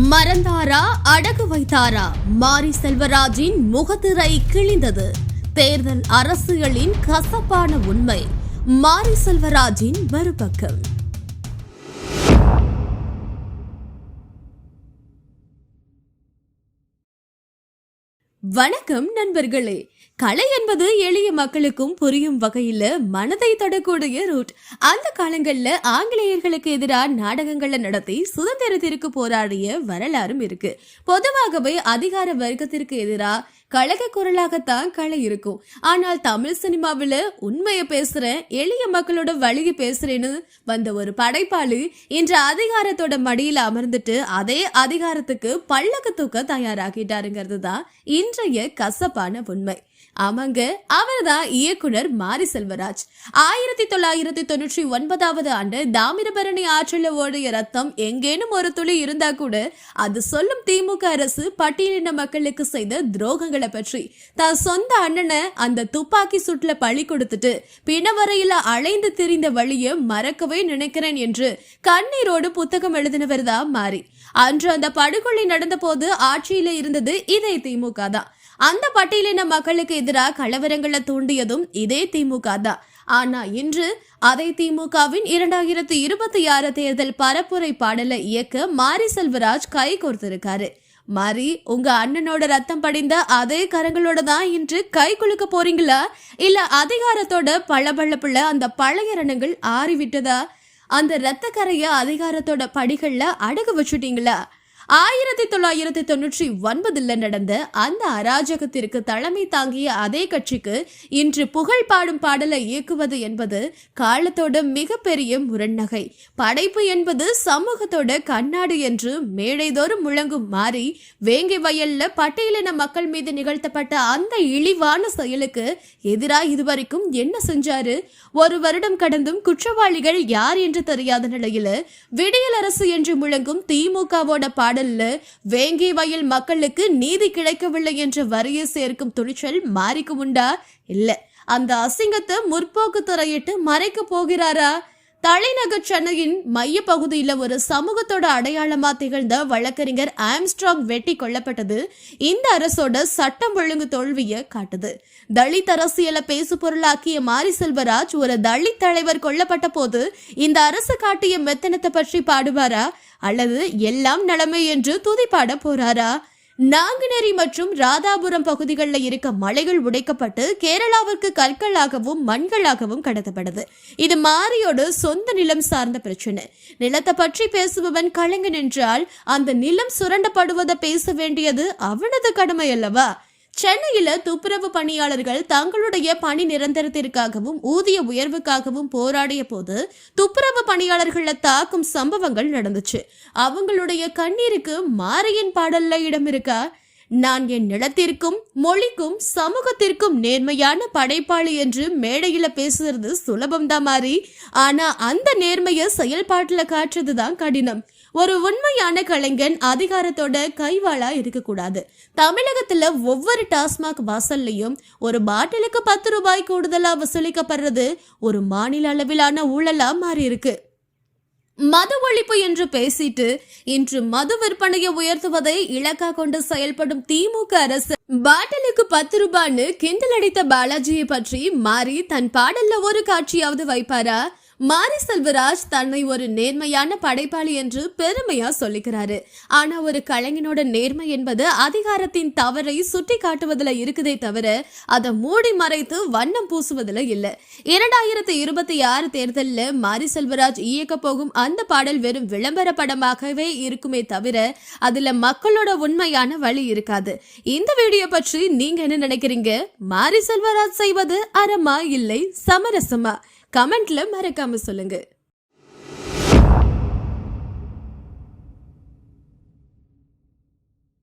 மறந்தாரா அடகு வைத்தாரா? மாரி செல்வராஜின் முகத்திரை கிழிந்தது. தேர்தல் அரசியலின் கசப்பான உண்மை. மாரி செல்வராஜின் மறுபக்கம். வணக்கம் நண்பர்களே. கலை என்பது எளிய மக்களுக்கும் புரியும் வகையில மனதை தொடக்கூடிய ரூட். அந்த காலங்கள்ல ஆங்கிலேயர்களுக்கு எதிராக நாடகங்களை நடத்தி சுதந்திரத்திற்கு போராடிய வரலாறும் இருக்கு. பொதுவாகவே அதிகார வர்க்கத்திற்கு எதிராக கழக குரலாகத்தான் கலை இருக்கும். ஆனால் தமிழ் சினிமாவில உண்மையை பேசுறேன், எளிய மக்களோட வழியை பேசுறேன்னு வந்த ஒரு படைப்பாளி இன்று அதிகாரத்தோட மடியில அமர்ந்துட்டு அதே அதிகாரத்துக்கு பல்லக்கு தூக்க தயாராகிட்டாருங்கிறது தான் இன்றைய கசப்பான உண்மை. ஆமாங்க, அவர்தான் இயக்குனர் மாரி செல்வராஜ். 1999 ஆண்டு தாமிரபரணி ஆற்றில ஓடிய ரத்தம் எங்கேனும் ஒரு துளி இருந்தா கூட அது சொல்லும் திமுக அரசு பட்டியலின மக்களுக்கு செய்த துரோகங்களை பற்றி. தான் சொந்த அண்ணனை அந்த துப்பாக்கி சுட்டுல பழி கொடுத்துட்டு பிணவரையில அலைந்து திரிந்த வழியை மறக்கவே நினைக்கிறேன் என்று கண்ணீரோடு புத்தகம் எழுதினவர் தான் மாரி. அன்று அந்த படுகொலை நடந்த போது ஆட்சியில இருந்தது இதே திமுக தான். அந்த பட்டியலின மக்களுக்கு எதிராக கலவரங்களை தூண்டியதும் இதே திமுக தான். ஆனா இன்று அதே திமுகவின் 2026 தேர்தல் பரப்புரை பாடலை இயக்க மாரி செல்வராஜ் கை கோர்த்திருக்காரு. மாரி, உங்க அண்ணனோட ரத்தம் படிந்த அதே கரங்களோட தான் இன்று கை குலுக்க போறீங்களா? இல்ல அதிகாரத்தோட பளபளப்புல அந்த பழைய ரணங்கள் ஆறிவிட்டதா? அந்த ரத்த கரைய அதிகாரத்தோட படிகள்ல அடகு வச்சுட்டீங்களா? 1999 நடந்த அந்த அராஜகத்திற்கு தலைமை தாங்கிய அதே கட்சிக்கு இன்று புகழ் பாடும் பாடலை இயக்குவது என்பது காலத்தோட மிகப்பெரிய முரண்நகை. படைப்பு என்பது சமூகத்தோட கண்ணாடி என்று மேடைதோறும் முழங்கும் மாறி வேங்கை வயல்ல பட்டியலின மக்கள் மீது நிகழ்த்தப்பட்ட அந்த இழிவான செயலுக்கு எதிராக இதுவரைக்கும் என்ன செஞ்சாரு? ஒரு வருடம் கடந்தும் குற்றவாளிகள் யார் என்று தெரியாத நிலையில விடியல் அரசு என்று முழங்கும் திமுகவோட பாடல் வேங்கை வயல் மக்களுக்கு நீதி கிடைக்கவில்லை என்ற வரியை சேர்க்கும் துணிச்சல் மாரிக்கு உண்டா? இல்ல. அந்த அசிங்கத்தை முற்போக்கு துறையிட்டு மறைக்க போகிறாரா? தலைநகர் சென்னையின் மைய பகுதியில ஒரு சமூகத்தோட அடையாளமா திகழ்ந்த வழக்கறிஞர் ஆம்ஸ்ட்ராங் வெட்டி கொல்லப்பட்டது இந்த அரசோட சட்டம் ஒழுங்கு தோல்வியை காட்டுது. தலித் அரசியலை பேசு பொருளாக்கிய மாரி செல்வராஜ் ஒரு தலித் தலைவர் கொல்லப்பட்ட போது இந்த அரசு காட்டிய மெத்தனத்தை பற்றி பாடுவாரா? அல்லது எல்லாம் நலமை என்று துதிப்பாட போறாரா? நாங்குநேரி மற்றும் ராதாபுரம் பகுதிகளில் இருக்க மலைகள் உடைக்கப்பட்டு கேரளாவிற்கு கற்களாகவும் மண்களாகவும் கடத்தப்படுது. இது மாரியோடு சொந்த நிலம் சார்ந்த பிரச்சனை. நிலத்தை பற்றி பேசுபவன் கலைஞன் என்றால் அந்த நிலம் சுரண்டப்படுவதை பேச வேண்டியது அவனது கடமை அல்லவா? சென்னையில துப்புரவு பணியாளர்கள் தங்களுடைய பணி நிரந்தரத்திற்காகவும் ஊதிய உயர்வுக்காகவும் போராடிய போது துப்புரவு பணியாளர்களை தாக்கும் சம்பவங்கள் நடந்துச்சு. அவங்களுடைய கண்ணீருக்கு மாரியின் பாடல்ல இடம் இருக்கா? நான் என் நிலத்திற்கும் மொழிக்கும் சமூகத்திற்கும் நேர்மையான படைப்பாளி என்று மேடையில பேசுறது சுலபம்தான் மாறி. ஆனா அந்த நேர்மைய செயல்பாட்டுல காட்டுறதுதான் கடினம். ஒரு உண்மையான கலைஞன் அதிகாரத்தோட கைவாளா இருக்கக்கூடாது. தமிழகத்துல ஒவ்வொரு டாஸ்மாக் வாசல்லையும் ஒரு பாட்டிலுக்கு 10 ரூபாய் கூடுதலா வசூலிக்கப்படுறது ஒரு மாநில அளவிலான ஊழலா மாறி இருக்கு. மது ஒழிப்பு என்று பேசிட்டு இன்று மது விற்பனையை உயர்த்துவதை இலக்கா கொண்டு செயல்படும் திமுக அரசு பாட்டிலுக்கு 10 ரூபான்னு கிண்டல் அடித்த பாலாஜியை பற்றி மாரி தன் பாடல்ல ஒரு காட்சியாவது வைப்பாரா? மாரி செல்வராஜ் தன்னை ஒரு நேர்மையான படைப்பாளி என்று பெருமையா சொல்லிக்கிறாரு. ஆனா ஒரு கலைஞனோட நேர்மை என்பது அதிகாரத்தின் தவறை சுட்டி காட்டுவதில் இருக்குதே தவிர அதை மூடி மறைத்து வண்ணம் பூசுவதில் இல்ல. 2026 தேர்தலில் மாரி செல்வராஜ் இயக்க போகும் அந்த பாடல் வெறும் விளம்பர படமாகவே இருக்குமே தவிர அதுல மக்களோட உண்மையான வழி இருக்காது. இந்த வீடியோ பற்றி நீங்க என்ன நினைக்கிறீங்க? மாரி செல்வராஜ் செய்வது அறமா இல்லை சமரசமா? கமெண்ட்ல மறக்காம சொல்லுங்க.